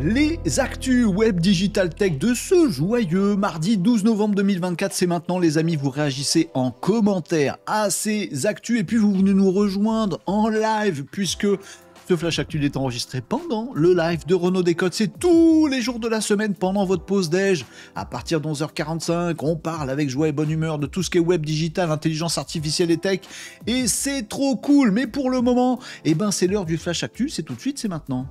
Les actus web digital tech de ce joyeux mardi 12 novembre 2024, c'est maintenant les amis, vous réagissez en commentaire à ces actus et puis vous venez nous rejoindre en live puisque ce flash actu est enregistré pendant le live de Renaud Décote. C'est tous les jours de la semaine pendant votre pause déj. À partir de 11h45, on parle avec joie et bonne humeur de tout ce qui est web digital, intelligence artificielle et tech. Et c'est trop cool. Mais pour le moment, c'est l'heure du flash actu. C'est tout de suite, c'est maintenant.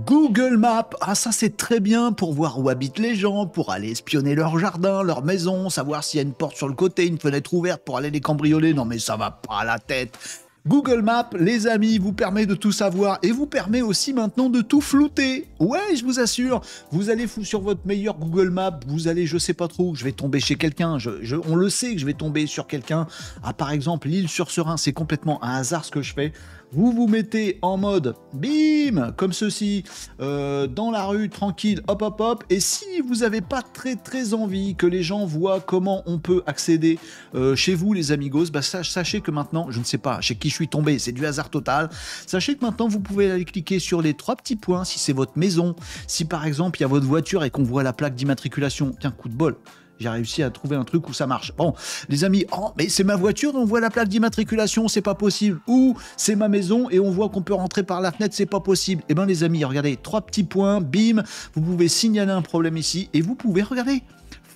Google Maps, ça c'est très bien pour voir où habitent les gens, pour aller espionner leur jardin, leur maison, savoir s'il y a une porte sur le côté, une fenêtre ouverte pour aller les cambrioler. Non mais ça va pas à la tête. Google Maps, les amis, vous permet de tout savoir et vous permet aussi maintenant de tout flouter. Ouais, je vous assure, vous allez sur votre meilleur Google Maps, vous allez, je sais pas trop, je vais tomber chez quelqu'un, on le sait que je vais tomber sur quelqu'un. Par exemple, l'Île-sur-Serein, c'est complètement un hasard ce que je fais. Vous vous mettez en mode bim, comme ceci, dans la rue, tranquille, hop hop hop, et si vous n'avez pas très envie que les gens voient comment on peut accéder chez vous les amigos, sachez que maintenant, je ne sais pas chez qui je suis tombé, c'est du hasard total, sachez que maintenant vous pouvez aller cliquer sur les 3 petits points si c'est votre maison, si par exemple il y a votre voiture et qu'on voit la plaque d'immatriculation, tiens, coup de bol. J'ai réussi à trouver un truc où ça marche. Bon, les amis, mais c'est ma voiture, on voit la plaque d'immatriculation, c'est pas possible. Ou c'est ma maison et on voit qu'on peut rentrer par la fenêtre, c'est pas possible. Les amis, regardez, 3 petits points, bim, vous pouvez signaler un problème ici et vous pouvez, regardez,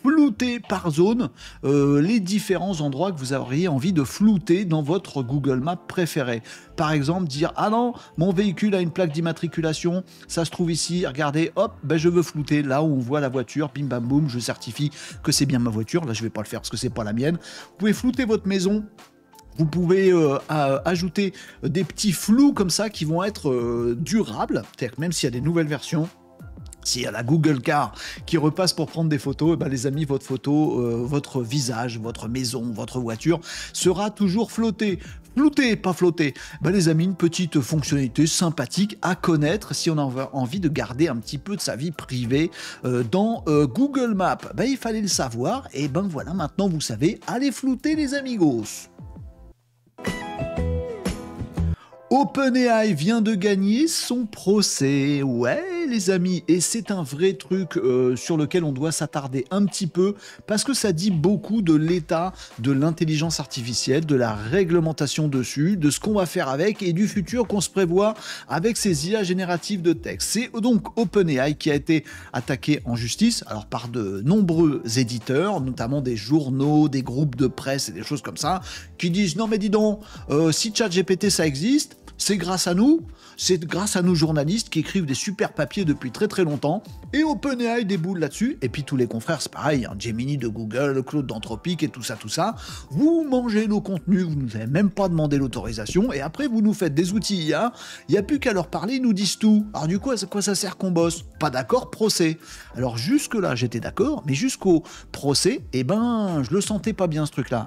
flouter par zone les différents endroits que vous auriez envie de flouter dans votre Google Maps préféré. Par exemple, dire « Ah non, mon véhicule a une plaque d'immatriculation, ça se trouve ici, regardez, hop, je veux flouter là où on voit la voiture, bim bam boum, je certifie que c'est bien ma voiture. » Là, je vais pas le faire parce que c'est pas la mienne. Vous pouvez flouter votre maison. Vous pouvez ajouter des petits flous comme ça qui vont être durables, c'est-à-dire que même s'il y a des nouvelles versions, s'il y a la Google Car qui repasse pour prendre des photos, les amis, votre photo, votre visage, votre maison, votre voiture sera toujours flottée. Flouté, pas flotté. Les amis, une petite fonctionnalité sympathique à connaître si on a envie de garder un petit peu de sa vie privée dans Google Maps. Il fallait le savoir et voilà, maintenant vous savez, allez flouter les amigos. OpenAI vient de gagner son procès, ouais les amis, et c'est un vrai truc sur lequel on doit s'attarder un petit peu, parce que ça dit beaucoup de l'état de l'intelligence artificielle, de la réglementation dessus, de ce qu'on va faire avec, et du futur qu'on se prévoit avec ces IA génératives de texte. C'est donc OpenAI qui a été attaqué en justice, alors par de nombreux éditeurs, notamment des journaux, des groupes de presse et des choses comme ça, qui disent « Non mais dis donc, si ChatGPT ça existe, c'est grâce à nous journalistes qui écrivent des super papiers depuis très longtemps, et OpenAI déboule là-dessus, et puis tous les confrères, c'est pareil, Gemini de Google, Claude d'Anthropic et tout ça, vous mangez nos contenus, vous nous avez même pas demandé l'autorisation, et après vous nous faites des outils IA, il n'y a plus qu'à leur parler, ils nous disent tout. Alors du coup, à quoi ça sert qu'on bosse? Pas d'accord, procès. Alors jusque-là, j'étais d'accord, mais jusqu'au procès, je le sentais pas bien ce truc-là.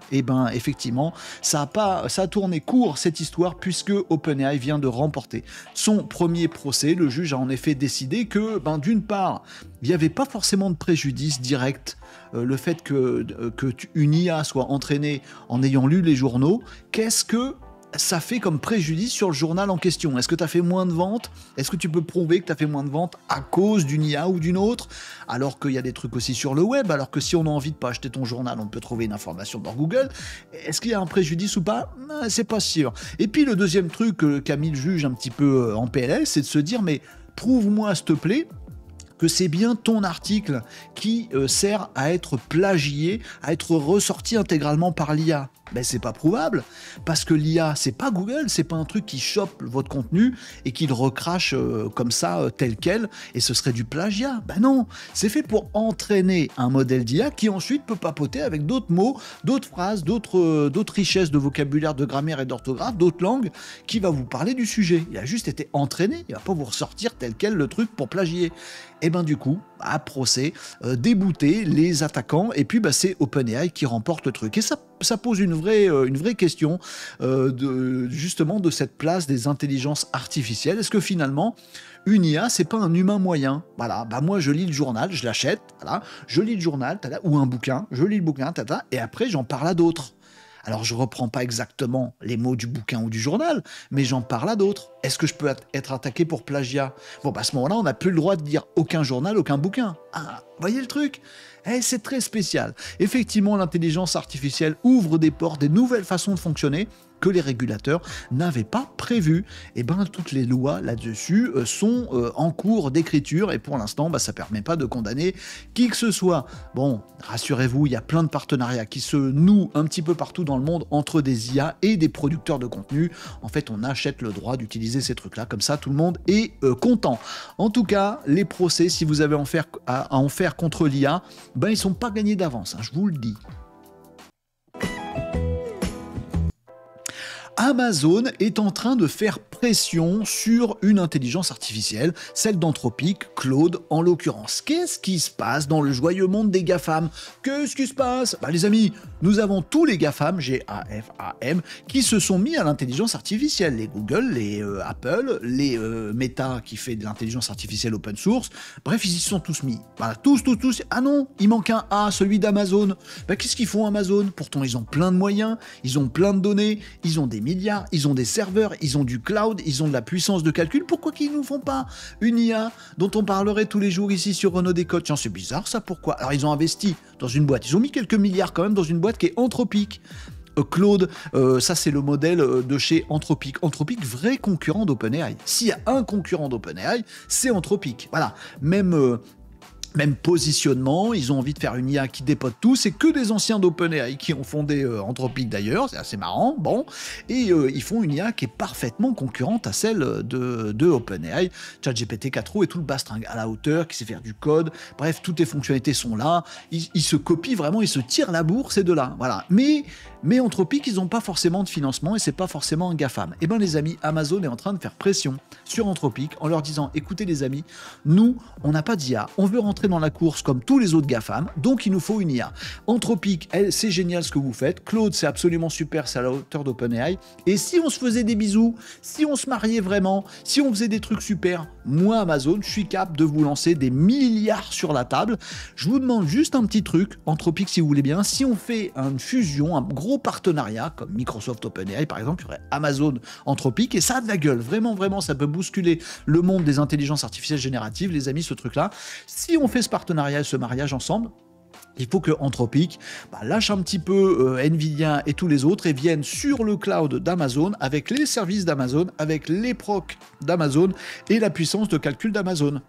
Effectivement, ça a tourné court cette histoire, puisque OpenAI vient de remporter son premier procès. Le juge a en effet décidé que, d'une part, il n'y avait pas forcément de préjudice direct. Le fait qu'une IA soit entraînée en ayant lu les journaux, qu'est-ce que ça fait comme préjudice sur le journal en question? Est-ce que tu as fait moins de ventes? Est-ce que tu peux prouver que tu as fait moins de ventes à cause d'une IA ou d'une autre? Alors qu'il y a des trucs aussi sur le web, alors que si on a envie de pas acheter ton journal, on peut trouver une information dans Google. Est-ce qu'il y a un préjudice ou pas? C'est pas sûr. Et puis le deuxième truc qu'a mis le juge un petit peu en PLS, c'est de se dire, mais prouve-moi s'il te plaît que c'est bien ton article qui sert à être plagié, à être ressorti intégralement par l'IA. C'est pas prouvable, parce que l'IA, c'est pas Google, c'est pas un truc qui chope votre contenu et qui le recrache comme ça, tel quel, et ce serait du plagiat. Non, c'est fait pour entraîner un modèle d'IA qui ensuite peut papoter avec d'autres mots, d'autres phrases, d'autres richesses de vocabulaire, de grammaire et d'orthographe, d'autres langues, qui va vous parler du sujet. Il a juste été entraîné, il va pas vous ressortir tel quel le truc pour plagier. Et du coup, à procès, débouter les attaquants, et puis c'est OpenAI qui remporte le truc. Et ça pose une vraie question justement de cette place des intelligences artificielles. Est-ce que finalement, une IA, c'est pas un humain moyen? Voilà, moi je lis le journal, je l'achète, voilà, je lis le journal, ou un bouquin, je lis le bouquin, et après j'en parle à d'autres. Alors je reprends pas exactement les mots du bouquin ou du journal, mais j'en parle à d'autres. Est-ce que je peux être attaqué pour plagiat? Bon, bah à ce moment-là, on n'a plus le droit de dire aucun journal, aucun bouquin. Ah, voyez le truc? C'est très spécial. Effectivement, l'intelligence artificielle ouvre des portes, des nouvelles façons de fonctionner que les régulateurs n'avaient pas prévues. Et ben toutes les lois là-dessus sont en cours d'écriture et pour l'instant, ça permet pas de condamner qui que ce soit. Bon, rassurez-vous, il y a plein de partenariats qui se nouent un petit peu partout dans le monde entre des IA et des producteurs de contenu. En fait, on achète le droit d'utiliser ces trucs-là, comme ça tout le monde est content. En tout cas, les procès, si vous avez à en faire contre l'IA, ils sont pas gagnés d'avance, je vous le dis. Amazon est en train de faire pression sur une intelligence artificielle, celle d'Anthropic, Claude en l'occurrence. Qu'est-ce qui se passe dans le joyeux monde des GAFAM? Qu'est-ce qui se passe? Les amis, nous avons tous les GAFAM, G-A-F-A-M, qui se sont mis à l'intelligence artificielle. Les Google, les Apple, les Meta qui fait de l'intelligence artificielle open source. Bref, ils y sont tous mis. Voilà, tous. Ah non, il manque un A, celui d'Amazon. Qu'est-ce qu'ils font Amazon? Pourtant, ils ont plein de moyens, ils ont plein de données, ils ont des milliards, ils ont des serveurs, ils ont du cloud, ils ont de la puissance de calcul. Pourquoi qu'ils ne nous font pas une IA dont on parlerait tous les jours ici sur Renaud Décode? Tiens, c'est bizarre ça, pourquoi? Alors ils ont investi dans une boîte, ils ont mis quelques milliards quand même dans une boîte qui est Anthropic. Claude, ça c'est le modèle de chez Anthropic. Anthropic, vrai concurrent d'OpenAI. S'il y a un concurrent d'OpenAI, c'est Anthropic. Voilà, même positionnement, ils ont envie de faire une IA qui dépote tout, c'est que des anciens d'OpenAI qui ont fondé Anthropic d'ailleurs, c'est assez marrant, bon, et ils font une IA qui est parfaitement concurrente à celle de OpenAI, ChatGPT 4o et tout le bastringue, à la hauteur, qui sait faire du code, bref, toutes les fonctionnalités sont là, ils se copient vraiment, ils se tirent la bourre, ces deux-là, voilà, mais Anthropic, ils n'ont pas forcément de financement et c'est pas forcément un GAFAM. Et bien les amis, Amazon est en train de faire pression sur Anthropic en leur disant, écoutez les amis, nous, on n'a pas d'IA, on veut rentrer dans la course comme tous les autres GAFAM, donc il nous faut une IA. Anthropic, c'est génial ce que vous faites, Claude, c'est absolument super, c'est à la hauteur d'OpenAI, et si on se faisait des bisous, si on se mariait vraiment, si on faisait des trucs super, moi Amazon, je suis capable de vous lancer des milliards sur la table. Je vous demande juste un petit truc, Anthropic si vous voulez bien, si on fait une fusion, un gros partenariat, comme Microsoft OpenAI par exemple, il y aurait Amazon Anthropic, et ça a de la gueule, vraiment, ça peut bousculer le monde des intelligences artificielles génératives, les amis, ce truc-là. Si on fait ce partenariat et ce mariage ensemble, il faut que Anthropic lâche un petit peu Nvidia et tous les autres et viennent sur le cloud d'Amazon avec les services d'Amazon, avec les procs d'Amazon et la puissance de calcul d'Amazon.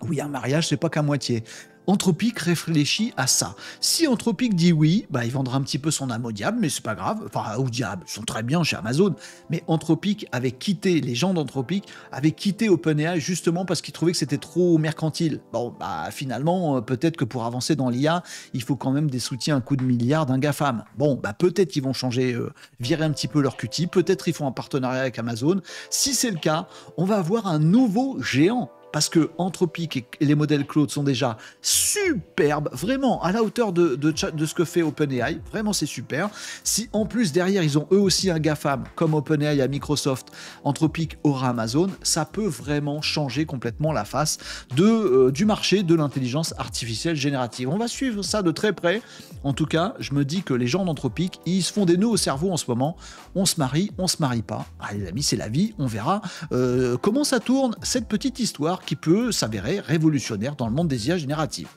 Oui, un mariage, c'est pas qu'à moitié. Anthropic réfléchit à ça. Si Anthropic dit oui, il vendra un petit peu son âme au diable, mais c'est pas grave. Enfin, au diable, ils sont très bien chez Amazon. Mais Anthropic avait quitté, les gens d'Anthropic avaient quitté OpenAI justement parce qu'ils trouvaient que c'était trop mercantile. Bon, finalement, peut-être que pour avancer dans l'IA, il faut quand même des soutiens à coup de milliards d'un GAFAM. Bon, peut-être qu'ils vont changer, virer un petit peu leur cutie. Peut-être ils font un partenariat avec Amazon. Si c'est le cas, on va avoir un nouveau géant. Parce que Anthropic et les modèles Claude sont déjà superbes, vraiment à la hauteur de ce que fait OpenAI, vraiment c'est super. Si en plus derrière ils ont eux aussi un GAFAM comme OpenAI à Microsoft, Anthropic aura Amazon, ça peut vraiment changer complètement la face du marché de l'intelligence artificielle générative. On va suivre ça de très près. En tout cas, je me dis que les gens d'Anthropic, ils se font des nœuds au cerveau en ce moment. On se marie pas. Les amis, c'est la vie, on verra comment ça tourne cette petite histoire qui peut s'avérer révolutionnaire dans le monde des IA génératives.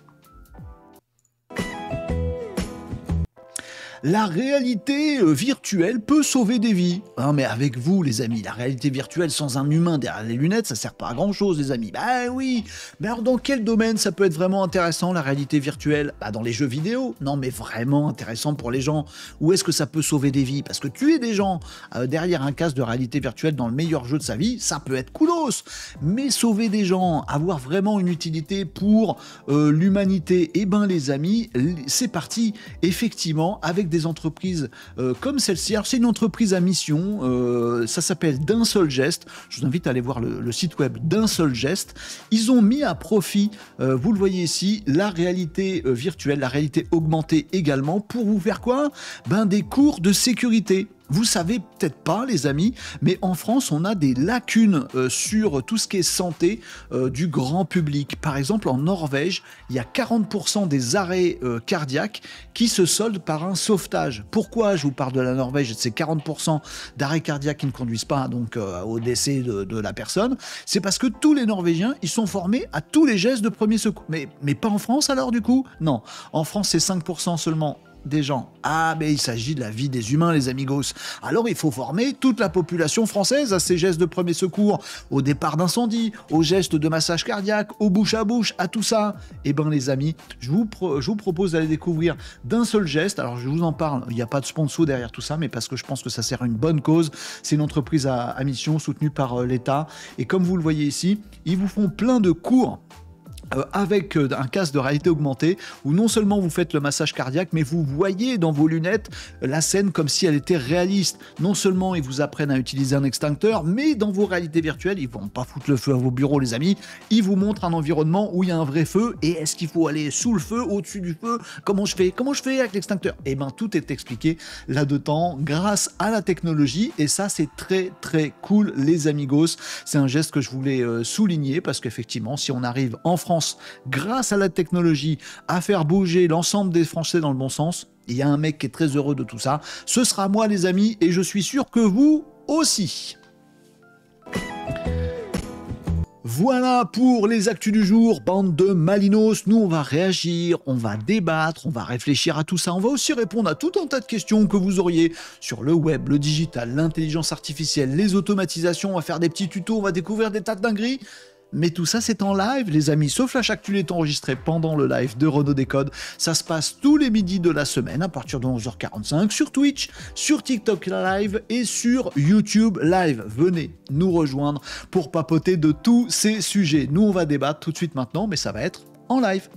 La réalité virtuelle peut sauver des vies. Mais avec vous, les amis, la réalité virtuelle sans un humain derrière les lunettes, ça sert pas à grand chose, les amis. Oui. Mais alors, dans quel domaine ça peut être vraiment intéressant, la réalité virtuelle? Dans les jeux vidéo. Non, mais vraiment intéressant pour les gens. Où est-ce que ça peut sauver des vies? Parce que tuer des gens derrière un casque de réalité virtuelle dans le meilleur jeu de sa vie, ça peut être coolos. Mais sauver des gens, avoir vraiment une utilité pour l'humanité, les amis, c'est parti, effectivement, avec des entreprises comme celle-ci. Alors c'est une entreprise à mission, ça s'appelle D'un seul geste. Je vous invite à aller voir le site web D'un seul geste. Ils ont mis à profit, vous le voyez ici, la réalité virtuelle, la réalité augmentée également, pour vous faire quoi? Des cours de sécurité. Vous savez peut-être pas, les amis, mais en France, on a des lacunes sur tout ce qui est santé du grand public. Par exemple, en Norvège, il y a 40% des arrêts cardiaques qui se soldent par un sauvetage. Pourquoi je vous parle de la Norvège et de ces 40% d'arrêts cardiaques qui ne conduisent pas donc au décès de la personne? C'est parce que tous les Norvégiens, ils sont formés à tous les gestes de premier secours. Mais pas en France alors du coup? Non, en France, c'est 5% seulement des gens. Ah, mais il s'agit de la vie des humains, les amigos. Alors il faut former toute la population française à ces gestes de premier secours, au départ d'incendie, aux gestes de massage cardiaque, au bouche à bouche, à tout ça. Eh ben les amis, je vous propose d'aller découvrir d'un seul geste. Alors je vous en parle, il n'y a pas de sponsor derrière tout ça, mais parce que je pense que ça sert à une bonne cause. C'est une entreprise à mission soutenue par l'État. Et comme vous le voyez ici, ils vous font plein de cours avec un casque de réalité augmentée où non seulement vous faites le massage cardiaque, mais vous voyez dans vos lunettes la scène comme si elle était réaliste. Non seulement ils vous apprennent à utiliser un extincteur, mais dans vos réalités virtuelles, ils vont pas foutre le feu à vos bureaux, les amis. Ils vous montrent un environnement où il y a un vrai feu. Et est-ce qu'il faut aller sous le feu, au-dessus du feu? Comment je fais avec l'extincteur? Eh ben tout est expliqué là-dedans grâce à la technologie. Et ça, c'est très très cool, les amigos. C'est un geste que je voulais souligner parce qu'effectivement, si on arrive en France, grâce à la technologie, à faire bouger l'ensemble des Français dans le bon sens, il y a un mec qui est très heureux de tout ça. Ce sera moi, les amis, et je suis sûr que vous aussi. Voilà pour les actus du jour, bande de malinos. Nous, on va réagir, on va débattre, on va réfléchir à tout ça. On va aussi répondre à tout un tas de questions que vous auriez sur le web, le digital, l'intelligence artificielle, les automatisations. On va faire des petits tutos, on va découvrir des tas de dingueries. Mais tout ça, c'est en live, les amis. Sauf Flash Actu est enregistré pendant le live de Renaud Décode. Ça se passe tous les midis de la semaine, à partir de 11h45, sur Twitch, sur TikTok Live et sur YouTube Live. Venez nous rejoindre pour papoter de tous ces sujets. Nous, on va débattre tout de suite maintenant, mais ça va être en live.